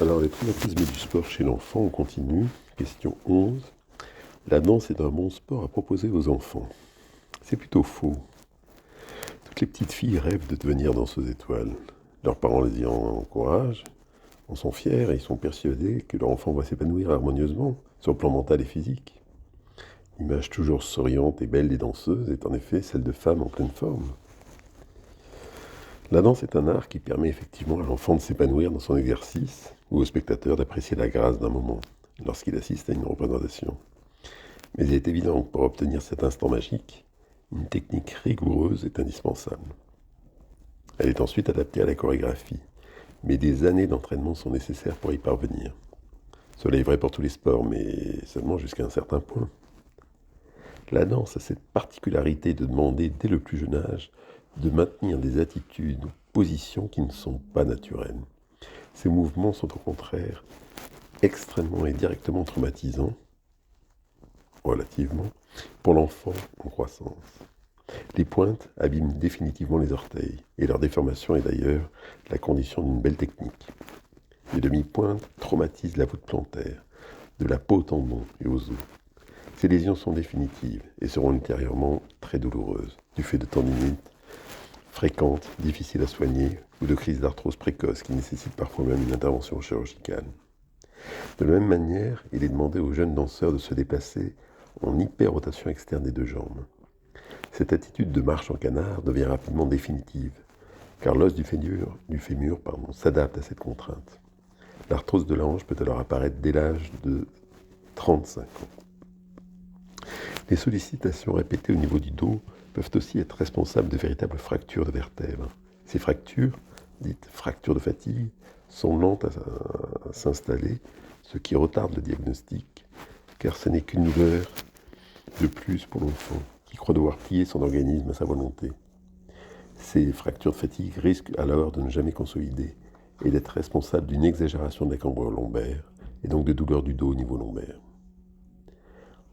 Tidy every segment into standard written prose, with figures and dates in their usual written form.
Alors, les traumatismes du sport chez l'enfant, on continue. Question 11. La danse est un bon sport à proposer aux enfants. C'est plutôt faux. Toutes les petites filles rêvent de devenir danseuses étoiles. Leurs parents les y encouragent, en sont fiers et ils sont persuadés que leur enfant va s'épanouir harmonieusement sur le plan mental et physique. L'image toujours souriante et belle des danseuses est en effet celle de femmes en pleine forme. La danse est un art qui permet effectivement à l'enfant de s'épanouir dans son exercice ou au spectateur d'apprécier la grâce d'un moment lorsqu'il assiste à une représentation. Mais il est évident que pour obtenir cet instant magique, une technique rigoureuse est indispensable. Elle est ensuite adaptée à la chorégraphie, mais des années d'entraînement sont nécessaires pour y parvenir. Cela est vrai pour tous les sports, mais seulement jusqu'à un certain point. La danse a cette particularité de demander dès le plus jeune âge de maintenir des attitudes ou positions qui ne sont pas naturelles. Ces mouvements sont au contraire extrêmement et directement traumatisants, relativement, pour l'enfant en croissance. Les pointes abîment définitivement les orteils, et leur déformation est d'ailleurs la condition d'une belle technique. Les demi-pointes traumatisent la voûte plantaire, de la peau au tendon et aux os. Ces lésions sont définitives et seront ultérieurement très douloureuses, du fait de tendinites fréquentes, difficiles à soigner, ou de crises d'arthrose précoces qui nécessitent parfois même une intervention chirurgicale. De la même manière, il est demandé aux jeunes danseurs de se déplacer en hyperrotation externe des deux jambes. Cette attitude de marche en canard devient rapidement définitive, car l'os du fémur s'adapte à cette contrainte. L'arthrose de la hanche peut alors apparaître dès l'âge de 35 ans. Les sollicitations répétées au niveau du dos peuvent aussi être responsables de véritables fractures de vertèbres. Ces fractures, dites fractures de fatigue, sont lentes à s'installer, ce qui retarde le diagnostic, car ce n'est qu'une douleur de plus pour l'enfant, qui croit devoir plier son organisme à sa volonté. Ces fractures de fatigue risquent alors de ne jamais consolider et d'être responsables d'une exagération de la cambrure lombaire, et donc de douleurs du dos au niveau lombaire.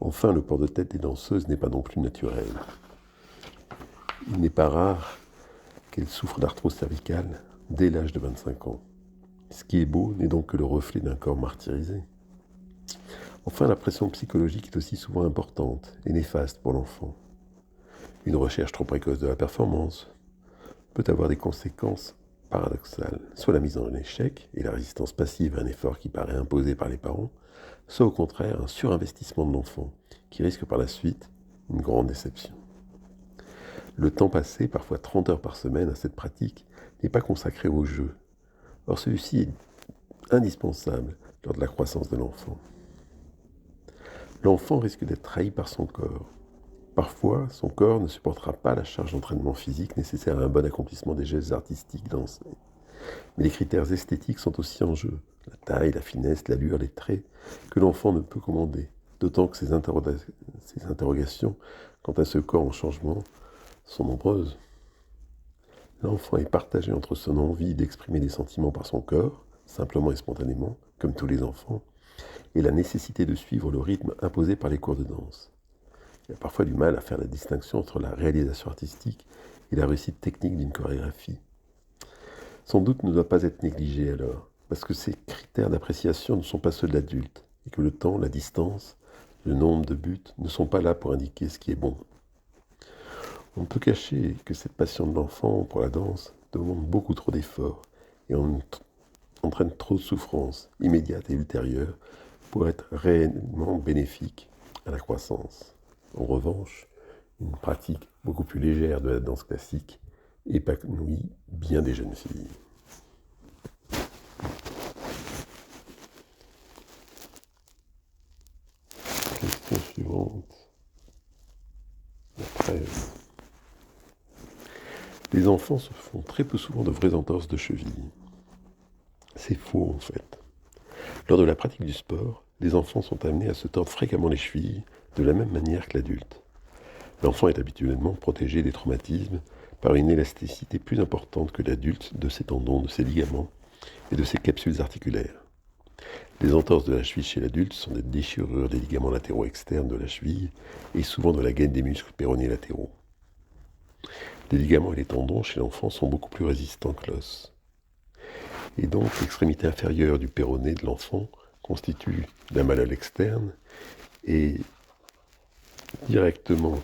Enfin, le port de tête des danseuses n'est pas non plus naturel. Il n'est pas rare qu'elles souffrent d'arthrose cervicale dès l'âge de 25 ans. Ce qui est beau n'est donc que le reflet d'un corps martyrisé. Enfin, la pression psychologique est aussi souvent importante et néfaste pour l'enfant. Une recherche trop précoce de la performance peut avoir des conséquences paradoxales, soit la mise en échec et la résistance passive à un effort qui paraît imposé par les parents, soit au contraire un surinvestissement de l'enfant, qui risque par la suite une grande déception. Le temps passé, parfois 30 heures par semaine, à cette pratique n'est pas consacré au jeu. Or, celui-ci est indispensable lors de la croissance de l'enfant. L'enfant risque d'être trahi par son corps. Parfois, son corps ne supportera pas la charge d'entraînement physique nécessaire à un bon accomplissement des gestes artistiques dansés. Mais les critères esthétiques sont aussi en jeu. La taille, la finesse, l'allure, les traits que l'enfant ne peut commander. D'autant que ces interrogations quant à ce corps en changement sont nombreuses. L'enfant est partagé entre son envie d'exprimer des sentiments par son corps, simplement et spontanément, comme tous les enfants, et la nécessité de suivre le rythme imposé par les cours de danse. Il y a parfois du mal à faire la distinction entre la réalisation artistique et la réussite technique d'une chorégraphie. Son doute ne doit pas être négligé alors, parce que ces critères d'appréciation ne sont pas ceux de l'adulte, et que le temps, la distance, le nombre de buts ne sont pas là pour indiquer ce qui est bon. On ne peut cacher que cette passion de l'enfant pour la danse demande beaucoup trop d'efforts et entraîne trop de souffrances immédiates et ultérieures pour être réellement bénéfique à la croissance. En revanche, une pratique beaucoup plus légère de la danse classique épanouit bien des jeunes filles. Question suivante. La 13. Les enfants se font très peu souvent de vraies entorses de cheville. C'est faux en fait. Lors de la pratique du sport, les enfants sont amenés à se tordre fréquemment les chevilles de la même manière que l'adulte. L'enfant est habituellement protégé des traumatismes par une élasticité plus importante que l'adulte de ses tendons, de ses ligaments et de ses capsules articulaires. Les entorses de la cheville chez l'adulte sont des déchirures des ligaments latéraux externes de la cheville et souvent de la gaine des muscles péronéés latéraux. Les ligaments et les tendons chez l'enfant sont beaucoup plus résistants que l'os. Et donc l'extrémité inférieure du péroné de l'enfant constitue la malleole externe et directement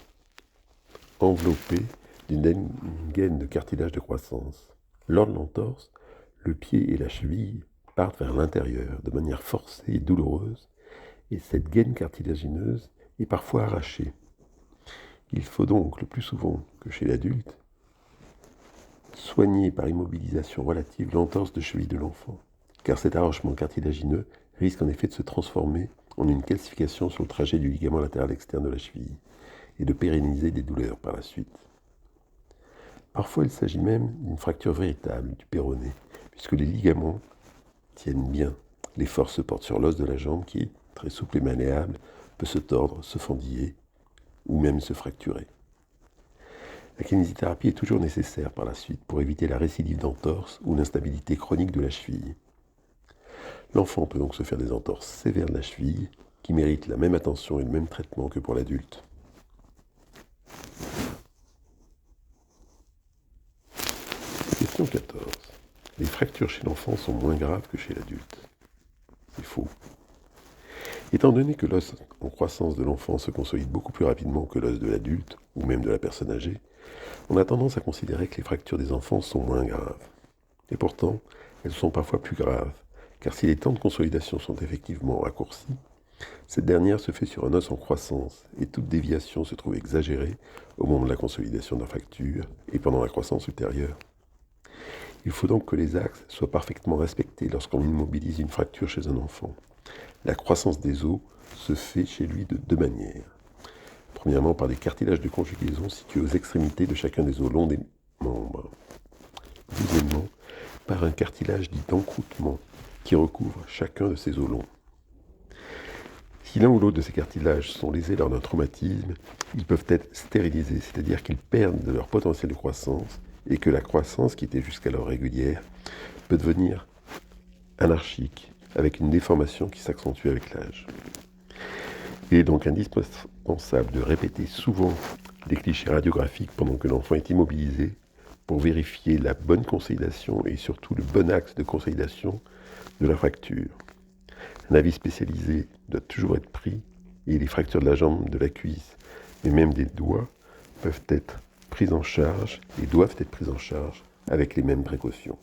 enveloppée d'une gaine de cartilage de croissance. Lors de l'entorse, le pied et la cheville partent vers l'intérieur de manière forcée et douloureuse, et cette gaine cartilagineuse est parfois arrachée. Il faut donc, le plus souvent que chez l'adulte, soigner par immobilisation relative l'entorse de cheville de l'enfant, car cet arrachement cartilagineux risque en effet de se transformer en une calcification sur le trajet du ligament latéral externe de la cheville et de pérenniser des douleurs par la suite. Parfois, il s'agit même d'une fracture véritable du péroné, puisque les ligaments tiennent bien. Les forces se portent sur l'os de la jambe qui, très souple et malléable, peut se tordre, se fendiller ou même se fracturer. La kinésithérapie est toujours nécessaire par la suite pour éviter la récidive d'entorse ou l'instabilité chronique de la cheville. L'enfant peut donc se faire des entorses sévères de la cheville qui méritent la même attention et le même traitement que pour l'adulte. Question 14. Les fractures chez l'enfant sont moins graves que chez l'adulte. C'est faux. Étant donné que l'os en croissance de l'enfant se consolide beaucoup plus rapidement que l'os de l'adulte, ou même de la personne âgée, on a tendance à considérer que les fractures des enfants sont moins graves. Et pourtant, elles sont parfois plus graves, car si les temps de consolidation sont effectivement raccourcis, cette dernière se fait sur un os en croissance, et toute déviation se trouve exagérée au moment de la consolidation de la fracture et pendant la croissance ultérieure. Il faut donc que les axes soient parfaitement respectés lorsqu'on immobilise une fracture chez un enfant. La croissance des os se fait chez lui de deux manières. Premièrement, par des cartilages de conjugaison situés aux extrémités de chacun des os longs des membres. Deuxièmement, par un cartilage dit d'encroûtement qui recouvre chacun de ces os longs. Si l'un ou l'autre de ces cartilages sont lésés lors d'un traumatisme, ils peuvent être stérilisés, c'est-à-dire qu'ils perdent de leur potentiel de croissance et que la croissance, qui était jusqu'alors régulière, peut devenir anarchique, avec une déformation qui s'accentue avec l'âge. Il est donc indispensable de répéter souvent des clichés radiographiques pendant que l'enfant est immobilisé pour vérifier la bonne consolidation et surtout le bon axe de consolidation de la fracture. Un avis spécialisé doit toujours être pris et les fractures de la jambe, de la cuisse et même des doigts peuvent être prises en charge et doivent être prises en charge avec les mêmes précautions.